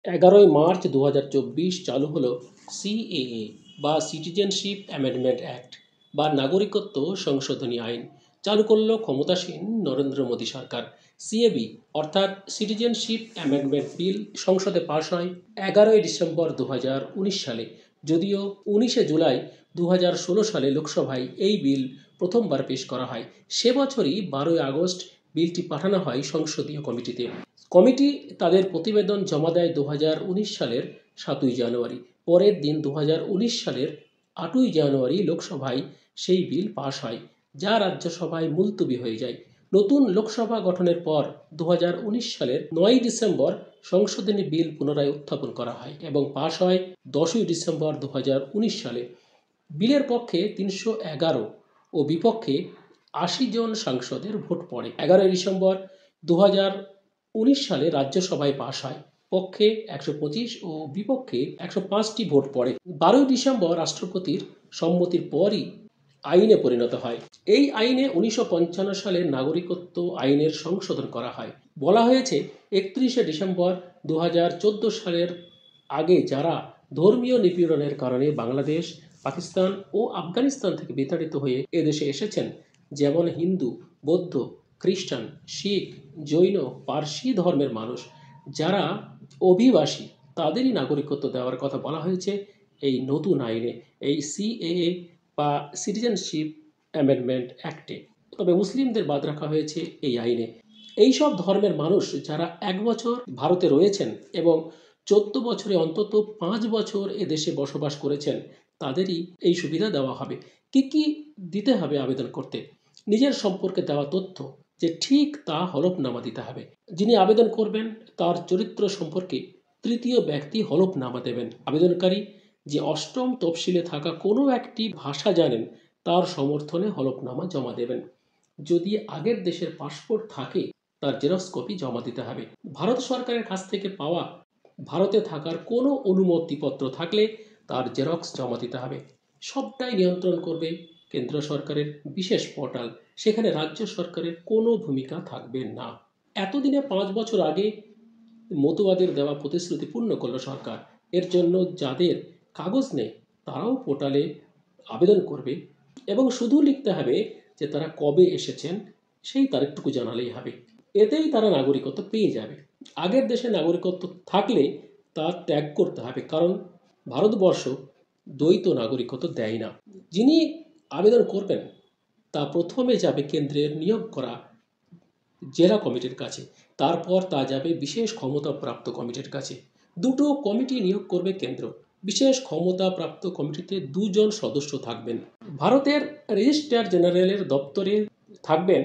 11ই March 2024 চালু হলো CAA বা সিটিজেনশিপ অ্যামেন্ডমেন্ট অ্যাক্ট বা নাগরিকত্ব সংশোধনী আইন। চালু করলো ক্ষমতাসীন নরেন্দ্র মোদী সরকার। সিএবি অর্থাৎ সিটিজেনশিপ অ্যামেন্ডমেন্ট বিল সংসদে পাশ হয় 11ই ডিসেম্বর 2019 সালে। যদিও 19শে জুলাই 2016 সালে লোকসভায় এই বিল প্রথমবার পেশ করা হয়। সে বছরই 12ই আগস্ট বিলটি পাঠানো হয় সংসদীয় কমিটিতে। কমিটি তাদের প্রতিবেদন জমা দেয় 2019 সালের 7ই জানুয়ারি। পরের দিন 2019 সালের 8ই জানুয়ারি লোকসভায় সেই বিল পাশ হয়, যা রাজ্যসভায় মুলতবি হয়ে যায়। নতুন লোকসভা গঠনের পর 2019 সালের 9ই ডিসেম্বর সংশোধনী বিল পুনরায় উত্থাপন করা হয় এবং পাশ হয় 10ই ডিসেম্বর 2019 সালে। বিলের পক্ষে 311 ও বিপক্ষে 80 জন সাংসদের ভোট পড়ে। 11ই ডিসেম্বর 2019 সালে রাজ্যসভায় পাশ হয়। পক্ষে 125 ও বিপক্ষে 105টি ভোট পড়ে। 12ই ডিসেম্বর রাষ্ট্রপতির সম্মতির পরই আইনে পরিণত হয়। এই আইনে 1955 সালের নাগরিকত্ব আইনের সংশোধন করা হয়। বলা হয়েছে 31শে ডিসেম্বর 2014 সালের আগে যারা ধর্মীয় নিপীড়নের কারণে বাংলাদেশ, পাকিস্তান ও আফগানিস্তান থেকে বিতাড়িত হয়ে এদেশে এসেছেন, যেমন হিন্দু, বৌদ্ধ, খ্রিস্টান, শিখ, জৈন, পার্সি ধর্মের মানুষ যারা অভিবাসী, তাদেরই নাগরিকত্ব দেওয়ার কথা বলা হয়েছে এই নতুন আইনে, এই সিএএ বা সিটিজেনশিপ অ্যামেন্ডমেন্ট অ্যাক্টে। তবে মুসলিমদের বাদ রাখা হয়েছে এই আইনে। এই সব ধর্মের মানুষ যারা 1 বছর ভারতে রয়েছেন এবং 14 বছরে অন্তত 5 বছর এদেশে বসবাস করেছেন, তাদেরই এই সুবিধা দেওয়া হবে। কি কি দিতে হবে আবেদন করতে? নিজের সম্পর্কে দেওয়া তথ্য যে ঠিক তা হলফনামা দিতে হবে। যিনি আবেদন করবেন তার চরিত্র সম্পর্কে তৃতীয় ব্যক্তি হলফনামা দেবেন। আবেদনকারী যে 8ম তফসিলে থাকা কোনো একটি ভাষা জানেন তার সমর্থনে হলফনামা জমা দেবেন। যদি আগের দেশের পাসপোর্ট থাকে তার জেরক্স কপি জমা দিতে হবে। ভারত সরকারের কাছ থেকে পাওয়া ভারতে থাকার কোনো অনুমতিপত্র থাকলে তার জেরক্স জমা দিতে হবে। সবটাই নিয়ন্ত্রণ করবে কেন্দ্র সরকারের বিশেষ পোর্টাল। সেখানে রাজ্য সরকারের কোনো ভূমিকা থাকবে না। এতদিনে 5 বছর আগে মতুয়াদের দেওয়া প্রতিশ্রুতি পূর্ণ করল সরকার। এর জন্য যাদের কাগজ নেই তারাও পোর্টালে আবেদন করবে এবং শুধু লিখতে হবে যে তারা কবে এসেছেন, সেই তারিখটুকু জানালেই হবে। এতেই তারা নাগরিকত্ব পেয়ে যাবে। আগের দেশে নাগরিকত্ব থাকলে তা ত্যাগ করতে হবে, কারণ ভারতবর্ষ দ্বৈত নাগরিকত্ব দেয় না। যিনি আবেদন করবেন তা প্রথমে যাবে কেন্দ্রের নিয়োগ করা জেলা কমিটির কাছে, তারপর তা যাবে বিশেষ ক্ষমতাপ্রাপ্ত কমিটির কাছে। দুটো কমিটি নিয়োগ করবে কেন্দ্র। বিশেষ ক্ষমতাপ্রাপ্ত কমিটিতে 2 জন সদস্য থাকবেন। ভারতের রেজিস্ট্রার জেনারেলের দপ্তরে থাকবেন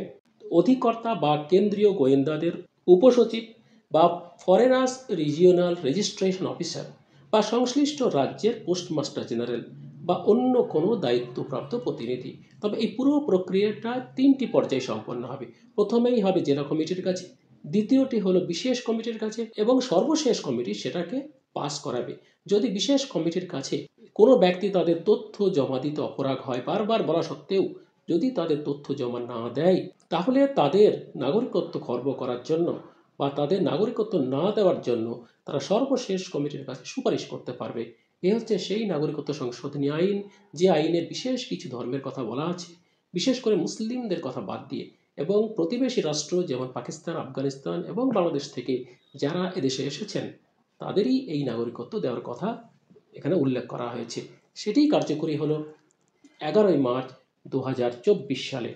অধিকর্তা বা কেন্দ্রীয় গোয়েন্দাদের উপসচিব বা ফরেনার্স রিজিওনাল রেজিস্ট্রেশন অফিসার বা সংশ্লিষ্ট রাজ্যের পোস্টমাস্টার জেনারেল বা অন্য কোনো দায়িত্বপ্রাপ্ত প্রতিনিধি। তবে এই পুরো প্রক্রিয়াটা 3টি পর্যায়ে সম্পন্ন হবে। প্রথমেই হবে জেলা কমিটির কাছে, দ্বিতীয়টি হলো বিশেষ কমিটির কাছে এবং সর্বশেষ কমিটি সেটাকে পাস করাবে। যদি বিশেষ কমিটির কাছে কোনো ব্যক্তি তাদের তথ্য জমা দিতে অপারগ হয়, বারবার বলা সত্ত্বেও যদি তাদের তথ্য জমা না দেয়, তাহলে তাদের নাগরিকত্ব খর্ব করার জন্য বা তাদের নাগরিকত্ব না দেওয়ার জন্য তারা সর্বশেষ কমিটির কাছে সুপারিশ করতে পারবে। এ হচ্ছে সেই নাগরিকত্ব সংশোধনী আইন, যে আইনে বিশেষ কিছু ধর্মের কথা বলা আছে, বিশেষ করে মুসলিমদের কথা বাদ দিয়ে, এবং প্রতিবেশী রাষ্ট্র যেমন পাকিস্তান, আফগানিস্তান এবং বাংলাদেশ থেকে যারা এদেশে এসেছেন তাদেরই এই নাগরিকত্ব দেওয়ার কথা এখানে উল্লেখ করা হয়েছে। সেটি কার্যকরী হলো 11ই মার্চ 2024 সালে।